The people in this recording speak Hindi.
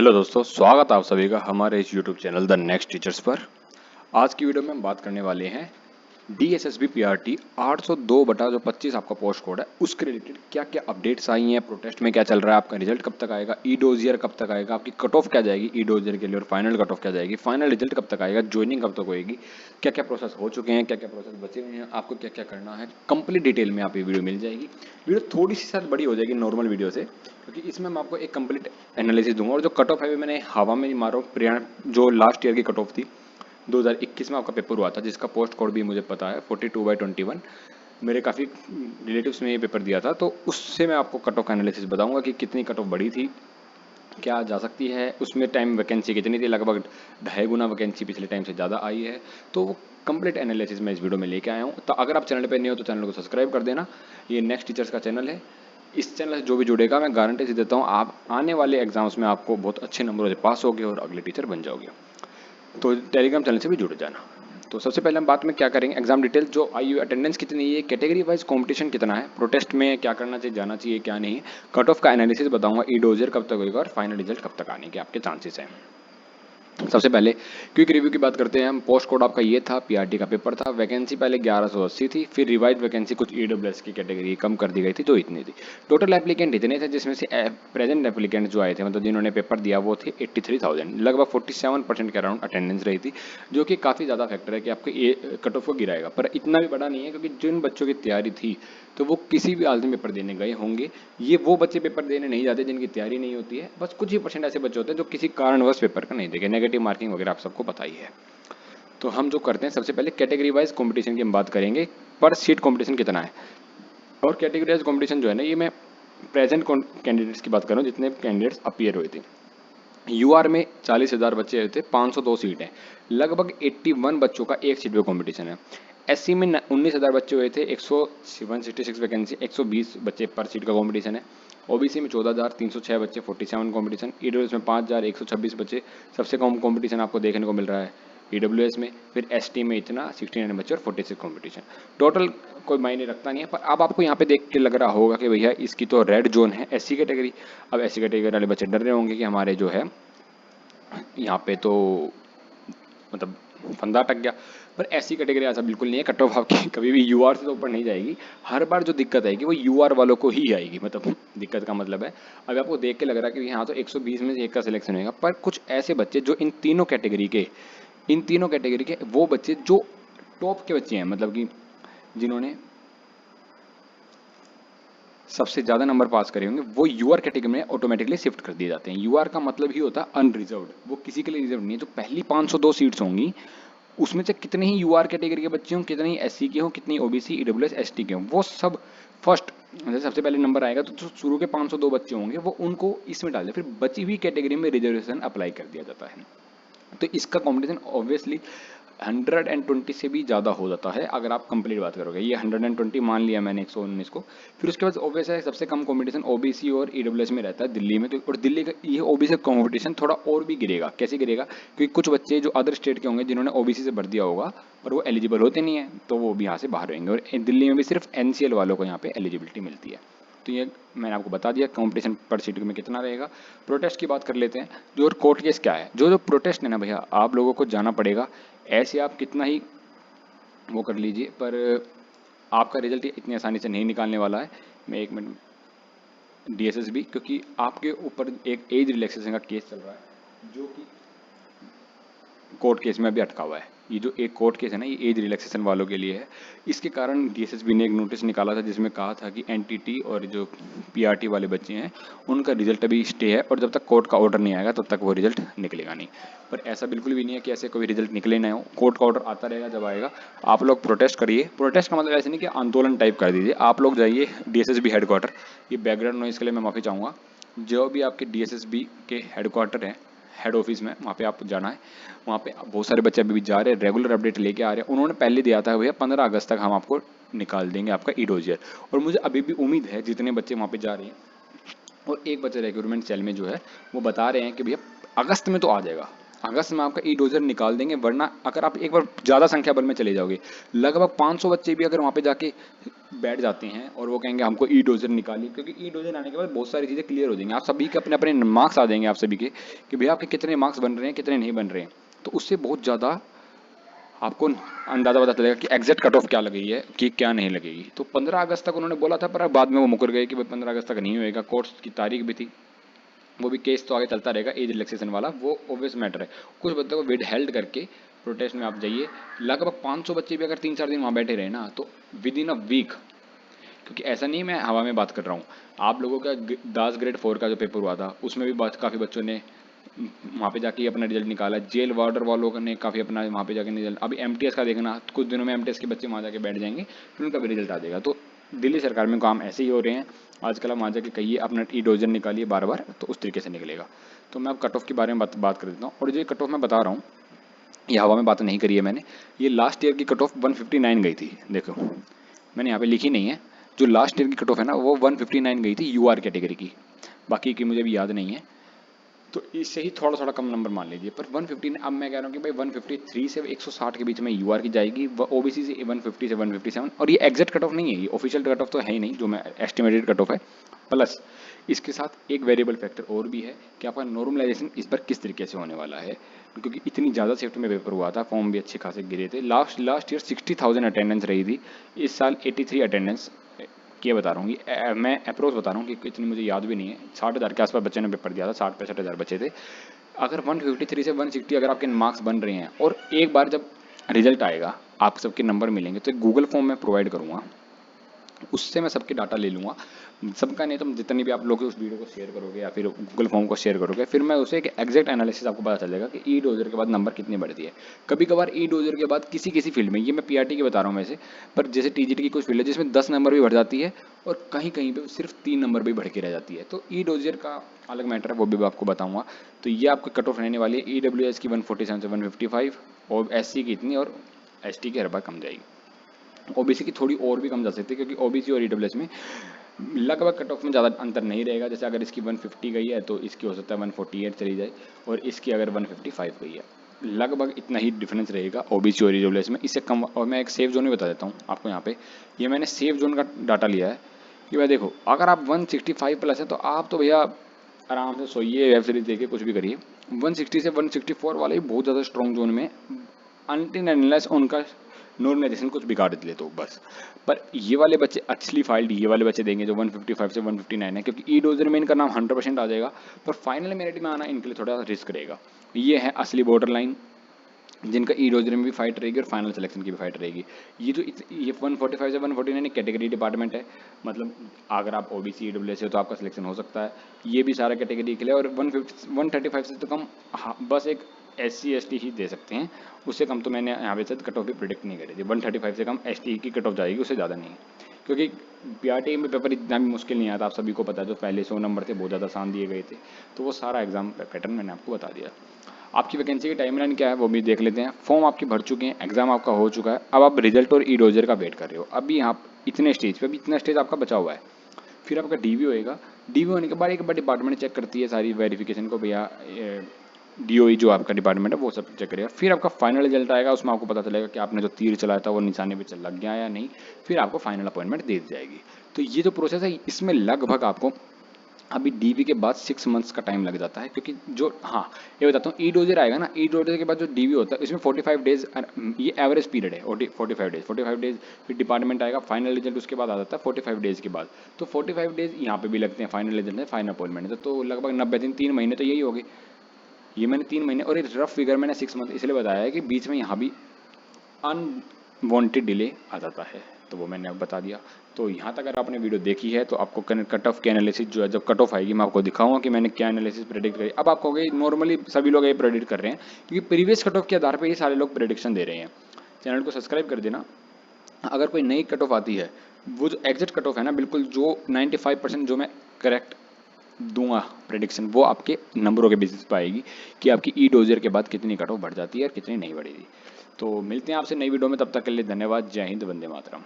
हेलो दोस्तों, स्वागत है आप सभी का हमारे इस YouTube channel the next teachers पर। आज की वीडियो में हम बात करने वाले हैं DSSB PRT 802/25 आपका पोस्ट कोड है, उसके रिलेटेड क्या क्या अपडेट्स आई हैं, प्रोटेस्ट में क्या चल रहा है, आपका रिजल्ट कब तक आएगा, ई डोजियर कब तक आएगा, आपकी कट ऑफ क्या जाएगी ई डोजियर के लिए और फाइनल कट ऑफ क्या जाएगी, फाइनल रिजल्ट कब तक आएगा, ज्वाइनिंग कब तक होएगी, क्या क्या प्रोसेस हो चुके हैं, क्या क्या प्रोसेस बचे हुए हैं, आपको क्या क्या करना है, कंप्लीट डिटेल में आप ये वीडियो मिल जाएगी। वीडियो थोड़ी सी शायद बड़ी हो जाएगी नॉर्मल वीडियो से, क्योंकि इसमें मैं आपको एक कंप्लीट एनालिसिस दूंगा और जो कट ऑफ है मैंने हवा में मारा हूँ। जो लास्ट ईयर की कट ऑफ थी 2021 में आपका पेपर हुआ था, जिसका पोस्ट कोड भी मुझे पता है 42/21। मेरे काफ़ी रिलेटिव्स ने ये पेपर दिया था, तो उससे मैं आपको कट ऑफ एनालिसिस बताऊंगा कि कितनी कट ऑफ बढ़ी थी, क्या जा सकती है, उसमें टाइम वैकेंसी कितनी थी, लगभग 2.5 गुना वैकेंसी पिछले टाइम से ज़्यादा आई है। तो वो कंप्लीट एनालिसिस मैं इस वीडियो में लेके आया हूँ। तो अगर आप चैनल पे नए हो तो चैनल को सब्सक्राइब कर देना। ये नेक्स्ट टीचर्स का चैनल है। इस चैनल से जो भी जुड़ेगा मैं गारंटी से देता हूँ आप आने वाले एग्जाम्स में आपको बहुत अच्छे नंबरों से पास होगे और अगले टीचर बन जाओगे। तो टेलीग्राम चैनल से भी जुड़ जाना। तो सबसे पहले हम बात में क्या करेंगे, एग्जाम डिटेल जो आई हुई, अटेंडेंस कितनी है, कैटेगरी वाइज कंपटीशन कितना है, प्रोटेस्ट में क्या करना चाहिए, जाना चाहिए क्या नहीं, कट ऑफ का एनालिसिस बताऊंगा, ई डोजियर कब तक होगा और फाइनल रिजल्ट कब तक आने के आपके चांसेस हैं। सबसे पहले क्विक रिव्यू की बात करते हैं हम। पोस्ट कोड आपका ये था, पीआरटी का पेपर था, वैकेंसी पहले 1180 थी, फिर रिवाइज वैकेंसी कुछ ईडब्ल्यूएस की कैटेगरी कम कर दी गई थी, जो इतनी थी। टोटल एप्लीकेंट इतने थे, जिसमें से प्रेजेंट एप्लीकेंट जो आए थे, मतलब जिन्होंने पेपर दिया, वो थे 83,000। लगभग 47% के अराउंड अटेंडेंस रही थी, जो कि काफ़ी ज़्यादा फैक्टर है कि आपके ये कट ऑफ को गिराएगा। पर इतना भी बड़ा नहीं है, क्योंकि जिन बच्चों की तैयारी थी तो वो किसी भी हालत में पेपर देने गए होंगे। ये वो बच्चे पेपर देने नहीं जाते जिनकी तैयारी नहीं होती है, बस कुछ ही परसेंट ऐसे बच्चे होते हैं जो किसी कारणवश पेपर का नहीं देंगे, नेगेटिव मार्किंग वगैरह आप सबको पता ही है। तो हम जो करते हैं, सबसे पहले कैटेगरी वाइज कंपटीशन की हम बात करेंगे, पर सीट कंपटीशन कितना है। और कैटेगरी वाइज कंपटीशन जो है ना, ये मैं प्रेजेंट कैंडिडेट्स की बात कर रहा हूँ, जितने कैंडिडेट्स अपीयर हुए थे। यूआर में 40,000 बच्चे आए थे, 502 सीट हैं, लगभग 81 बच्चों का एक सीट पे कंपटीशन है। एससी में 19,000 बच्चे हुए थे, 166 वैकेंसी, 120 बच्चे पर सीट का कंपटीशन है। ओबीसी में 14,306 बच्चे, 47 कंपटीशन। ईडब्ल्यूएस में 5,126 बच्चे, सबसे कम कंपटीशन आपको देखने को मिल रहा है ईडब्ल्यूएस में। फिर एसटी में इतना 69 बच्चे और 46 कंपटीशन। टोटल कोई मायने रखता नहीं है, पर अब आपको यहाँ पे देख के लग रहा होगा कि भैया इसकी तो रेड जोन है एससी कैटेगरी। अब एससी कैटेगरी वाले बच्चे डर रहे होंगे कि हमारे जो है यहाँ पे तो मतलब फंदा अटक गया, पर ऐसी कैटेगरी ऐसा बिल्कुल नहीं है। कट ऑफ आपकी कभी भी यूआर से तो ऊपर नहीं जाएगी। हर बार जो दिक्कत आएगी वो यूआर वालों को ही आएगी। मतलब दिक्कत का मतलब है, अगर आपको देख के लग रहा है कि यहाँ तो 120 में से एक का सिलेक्शन होगा, पर कुछ ऐसे बच्चे जो इन तीनों कैटेगरी के वो बच्चे जो टॉप के बच्चे हैं, मतलब कि जिन्होंने सबसे ज़्यादा नंबर पास करे होंगे, वो यूआर कैटेगरी में ऑटोमेटिकली शिफ्ट कर दिए जाते हैं। यूआर का मतलब ही होता है अनरिजर्व्ड, वो किसी के लिए रिजर्व नहीं है। जो पहली 502 सीट्स होंगी, उसमें से कितने ही यूआर कैटेगरी के बच्चे हों, कितने ही एससी के हों, कितनी ओबीसी, ईडब्ल्यूएस, एसटी के हों, वो सब फर्स्ट, जैसे सबसे पहले नंबर आएगा तो जो शुरू के 502 बच्चे होंगे वो उनको इसमें डाल दे, फिर बची हुई कैटेगरी में रिजर्वेशन अप्लाई कर दिया जाता है। तो इसका कॉम्पिटिशन ऑब्वियसली 120 से भी ज़्यादा हो जाता है अगर आप कंप्लीट बात करोगे। ये 120 मान लिया मैंने 119 को। फिर उसके बाद ऑब्वियस है सबसे कम कंपटीशन ओबीसी और ईडब्ल्यूएस में रहता है दिल्ली में। तो और दिल्ली का ये ओबीसी कंपटीशन थोड़ा और भी गिरेगा। कैसे गिरेगा? क्योंकि कुछ बच्चे जो अदर स्टेट के होंगे जिन्होंने ओबीसी से भर दिया होगा और वो एलिजिबल होते नहीं है, तो वो भी यहाँ से बाहर रहेंगे। और दिल्ली में भी सिर्फ एनसीएल वालों को यहाँ पे एलिजिबिलिटी मिलती है। तो ये मैंने आपको बता दिया कंपटीशन पर सीट में कितना रहेगा। प्रोटेस्ट की बात कर लेते हैं। जो कोर्ट केस क्या है, जो प्रोटेस्ट है ना भैया, आप लोगों को जाना पड़ेगा। ऐसे आप कितना ही वो कर लीजिए, पर आपका रिजल्ट इतनी आसानी से नहीं निकालने वाला है। मैं एक मिनट डीएसएसबी, क्योंकि आपके ऊपर एक एज रिलैक्सेशन का केस चल रहा है, जो कि कोर्ट केस में अभी अटका हुआ है। ये जो एक कोर्ट केस है ना, ये एज रिलैक्सेशन वालों के लिए है। इसके कारण डीएसएसबी ने एक नोटिस निकाला था, जिसमें कहा था कि एनटीटी और जो पीआरटी वाले बच्चे हैं उनका रिजल्ट अभी स्टे है, और जब तक कोर्ट का ऑर्डर नहीं आएगा तब तक वो रिजल्ट निकलेगा नहीं। पर ऐसा बिल्कुल भी नहीं है कि ऐसे कोई रिजल्ट निकले ना हो। कोर्ट का ऑर्डर आता रहेगा, जब आएगा आप लोग प्रोटेस्ट करिए। प्रोटेस्ट का मतलब ऐसे नहीं कि आंदोलन टाइप कर दीजिए। आप लोग जाइए डीएसएसबी हेडक्वार्टर। ये बैकग्राउंड नॉइस के लिए मैं माफ़ी चाहूँगा। जो भी आपके डीएसएसबी के हेडक्वार्टर हैं, हेड ऑफिस में, वहाँ पे आप जाना है। वहाँ पे बहुत सारे बच्चे अभी भी जा रहे हैं, रेगुलर अपडेट लेके आ रहे हैं। उन्होंने पहले दिया था भैया 15 अगस्त तक हम आपको निकाल देंगे आपका ई डोजियर। और मुझे अभी भी उम्मीद है, जितने बच्चे वहाँ पे जा रहे हैं और एक बच्चे रिक्रूटमेंट सेल में जो है वो बता रहे हैं कि भैया अगस्त में तो आ जाएगा। अगस्त में आपका ई डोजर निकाल देंगे, वरना अगर आप एक बार ज़्यादा संख्या बल में चले जाओगे, लगभग 500 बच्चे भी अगर वहाँ पे जाके बैठ जाते हैं और वो कहेंगे हमको ई डोजर निकालिए, क्योंकि ई डोजर आने के बाद बहुत सारी चीज़ें क्लियर हो जाएंगी, आप सभी के अपने अपने मार्क्स आ जाएंगे आप सभी के कि भैया आपके कितने मार्क्स बन रहे हैं कितने नहीं बन रहे हैं। तो उससे बहुत ज़्यादा आपको अंदाज़ा पता चलेगा कि एग्जैक्ट कट ऑफ क्या लगेगी है कि क्या नहीं लगेगी। तो 15 अगस्त तक उन्होंने बोला था, पर बाद में वो मुकर गए कि भाई 15 अगस्त तक नहीं होएगा, कोर्स की तारीख भी थी, वो भी केस तो आगे चलता रहेगा एज रिलैक्सेशन वाला, वो ऑब्वियस मैटर है। कुछ बच्चों को विद हेल्ड करके प्रोटेस्ट में आप जाइए, लगभग 500 बच्चे भी अगर 3-4 दिन वहाँ बैठे रहे ना, तो विद इन अ वीक, क्योंकि ऐसा नहीं मैं हवा में बात कर रहा हूँ, आप लोगों का दास ग्रेड 4 का जो पेपर हुआ था उसमें भी बात काफ़ी बच्चों ने वहाँ पे जाके अपना रिजल्ट निकाला, जेल वार्डर वालों ने काफ़ी अपना वहाँ पे जाके रिजल्ट, अभी एमटीएस का देखना, कुछ दिनों में एमटीएस के बच्चे वहाँ जाके बैठ जाएंगे फिर उनका भी रिजल्ट आ जाएगा। तो दिल्ली सरकार में काम ऐसे ही हो रहे हैं आजकल, आप वहाँ जाके कहिए अपना ई डोजर निकालिए बार बार, तो उस तरीके से निकलेगा। तो मैं अब कट ऑफ के बारे में बात कर देता हूँ, और जो कट ऑफ मैं बता रहा हूँ ये हवा में बात नहीं करी है मैंने, ये लास्ट ईयर की कट ऑफ 159 गई थी, देखो मैंने यहाँ पे लिखी नहीं है, जो लास्ट ईयर की कट ऑफ है ना वो 159 गई थी यूआर कैटेगरी की, बाकी की मुझे भी याद नहीं है, तो इससे ही थोड़ा थोड़ा कम नंबर मान लीजिए। पर 150, अब मैं कह रहा हूँ कि भाई 153 से 160 के बीच में यूआर की जाएगी, ओबीसी से 150 से 157, और ये एग्जैक्ट कट ऑफ नहीं है, ये ऑफिशियल कट ऑफ तो है ही नहीं, जो मैं एस्टिमेटेड कट ऑफ है। प्लस इसके साथ एक वेरिएबल फैक्टर और भी है कि आपका नॉर्मलाइजेशन इस पर किस तरीके से होने वाला है, क्योंकि इतनी ज़्यादा शिफ्ट में पेपर हुआ था, फॉर्म भी अच्छे खासे गिरे थे। लास्ट ईयर 60,000 अटेंडेंस रही थी, इस साल 83 अटेंडेंस ये बता रहा हूँ, ये मैं अप्रोच बता रहा हूँ कि इतनी मुझे याद भी नहीं है, 60,000 के आसपास बच्चे ने पेपर दिया था, 60-65 हज़ार बच्चे थे। अगर 153 से 160 अगर आपके मार्क्स बन रहे हैं, और एक बार जब रिजल्ट आएगा आप सबके नंबर मिलेंगे, तो एक गूगल फॉर्म मैं प्रोवाइड करूँगा, उससे मैं सबके डाटा ले लूँगा, सबका नहीं तो जितनी भी आप लोग उस वीडियो को शेयर करोगे या फिर गूगल फॉर्म को शेयर करोगे, फिर मैं उसे एक एग्जैक्ट एनालिसिस आपको पता चलेगा कि ई डोजर के बाद नंबर कितनी बढ़ती है। कभी कभार ई डोजर के बाद किसी किसी फील्ड में, ये मैं पीआरटी की बता रहा हूँ वैसे, पर जैसे टीजीटी की कुछ फील्ड है जिसमें 10 नंबर भी बढ़ जाती है, और कहीं कहीं पर सिर्फ 3 नंबर भी बढ़ के रह जाती है, तो ई डोजर का अलग मैटर है, वो भी मैं आपको बताऊँगा। तो ये आपकी कट ऑफ रहने वाली है ई डब्ल्यू एस की 147 से 155, और एस सी की इतनी, और एस टी की हर बार कम जाएगी। ओबीसी की थोड़ी और भी कम जा सकती है, क्योंकि ओबीसी और ईडब्ल्यूएस में लगभग कट ऑफ में ज़्यादा अंतर नहीं रहेगा, जैसे अगर इसकी 150 गई है तो इसकी हो सकता है 148 चली जाए, और इसकी अगर 155 गई है, लगभग इतना ही डिफरेंस रहेगा ओबीसी और ईडब्ल्यूएस में, इससे कम। और मैं एक सेफ जोन भी बता देता हूँ आपको यहाँ पे, ये मैंने सेफ जोन का डाटा लिया है कि भाई देखो अगर आप 165 प्लस है तो आप तो भैया आराम से सोइए, वेब सीरीज देखिए, कुछ भी करिए। 160 से 164 वाले ही बहुत ज़्यादा स्ट्रॉन्ग जोन में, अनटिल अनलेस उनका नॉर्मलाइजेशन कुछ बिगाड़ दिए तो बस। पर ये वाले बच्चे अच्छी फाइल्ड ये वाले बच्चे देंगे जो 155 से 159 है, क्योंकि ई डोजर में इनका नाम 100% आ जाएगा, पर फाइनल मेरिट में आना इनके लिए थोड़ा रिस्क रहेगा। ये है असली बॉर्डर लाइन, जिनका ई डोजर में भी फाइट रहेगी और फाइनल सिलेक्शन की भी फाइट रहेगी। ये जो ये 145 से 149 कैटेगरी डिपार्टमेंट है, मतलब अगर आप ओबीसी ईडब्ल्यूएस हो तो आपका सिलेक्शन हो सकता है, ये भी सारा कैटेगरी के लिए। और 135 से तो कम, हाँ, बस एक SC ST ही दे सकते हैं, उससे कम तो मैंने यहाँ पे कट ऑफ भी प्रिडिक्ट नहीं करी थी। 135 से कम ST की कट ऑफ जाएगी, उससे ज़्यादा नहीं, क्योंकि पीआरटी में पेपर इतना भी मुश्किल नहीं आता, आप सभी को पता है, जो पहले 100 नंबर थे बहुत ज़्यादा आसान दिए गए थे, तो वो सारा एग्जाम पैटर्न मैंने आपको बता दिया। आपकी वैकेंसी की टाइमलाइन क्या है वो भी देख लेते हैं। फॉर्म आपके भर चुके हैं, एग्जाम आपका हो चुका है, अब आप रिजल्ट और ई डोजर का वेट कर रहे हो। अभी आप इतने स्टेज पे, अभी इतना स्टेज आपका बचा हुआ है, फिर आपका डीवी होएगा। डीवी होने के बाद एक बार डिपार्टमेंट चेक करती है सारी वेरिफिकेशन को, भैया डीओई जो आपका डिपार्टमेंट है वो सब चेक करेगा। फिर आपका फाइनल रिजल्ट आएगा, उसमें आपको पता चलेगा कि आपने जो तीर चलाया था वो निशाने पे लग गया या नहीं, फिर आपको फाइनल अपॉइंटमेंट दे दी जाएगी। तो ये जो प्रोसेस है इसमें लगभग आपको अभी डीवी के बाद 6 मंथ्स का टाइम लग जाता है, क्योंकि जो, हाँ ये बताता हूँ, ई डोजर आएगा ना, ई डोजर के बाद जो डीवी होता है इसमें 45 डेज, ये एवरेज पीरियड है, 45 डेज, फिर डिपार्टमेंट आएगा, फाइनल रिजल्ट उसके बाद आ जाता है 45 डेज के बाद। तो 45 डेज यहाँ पे भी लगते हैं, फाइनल रिजल्ट है, फाइनल अपॉइंटमेंट है, तो लगभग 90 दिन, 3 महीने तो यही हो गए। ये मैंने 3 महीने, और ये रफ फिगर मैंने 6 मंथ इसलिए बताया है कि बीच में यहाँ भी अनवांटेड डिले आ जाता है, तो वो मैंने अब बता दिया। तो यहाँ तक अगर आपने वीडियो देखी है तो आपको कट ऑफ की एनालिसिस जो है, जब कट ऑफ आएगी मैं आपको दिखाऊंगा कि मैंने क्या एनालिसिस प्रेडिक्ट करी। अब आपको कहोगे नॉर्मली सभी लोग ये प्रेडिक्ट कर रहे हैं, क्योंकि प्रीवियस कट ऑफ के आधार पर ये सारे लोग प्रेडिक्शन दे रहे हैं। चैनल को सब्सक्राइब कर देना। अगर कोई नई कट ऑफ आती है, वो जो एग्जैक्ट कट ऑफ है ना, बिल्कुल जो 95% जो मैं करेक्ट दूंगा प्रेडिक्शन, वो आपके नंबरों के बेसिस पर आएगी कि आपकी ई डोजर के बाद कितनी कट ऑफ बढ़ जाती है और कितनी नहीं बढ़ेगी। तो मिलते हैं आपसे नई वीडियो में, तब तक के लिए धन्यवाद। जय हिंद, वंदे मातरम।